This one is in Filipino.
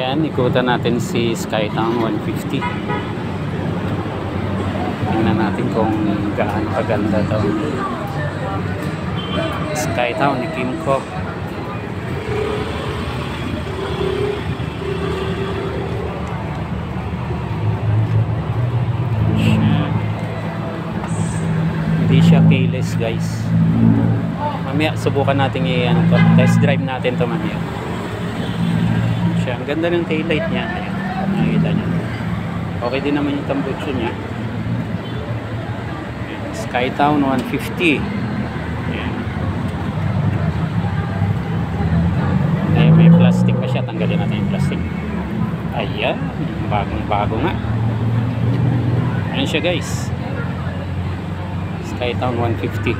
Ayan, ikutan natin si Skytown 150. Tingnan natin kung gaano kaganda to. Skytown ni Kimco. Hindi siya keyless, guys. Mamaya subukan natin test drive natin to mamaya. Ang ganda ng taillight niya. Ayan, nakikita niyo. Okay din naman yung tambutso niya. Skytown 150. Ayan. May plastic pa siya. Tanggalin natin yung plastic. Ayan, bagong bago nga. Ayan siya, guys. Skytown 150.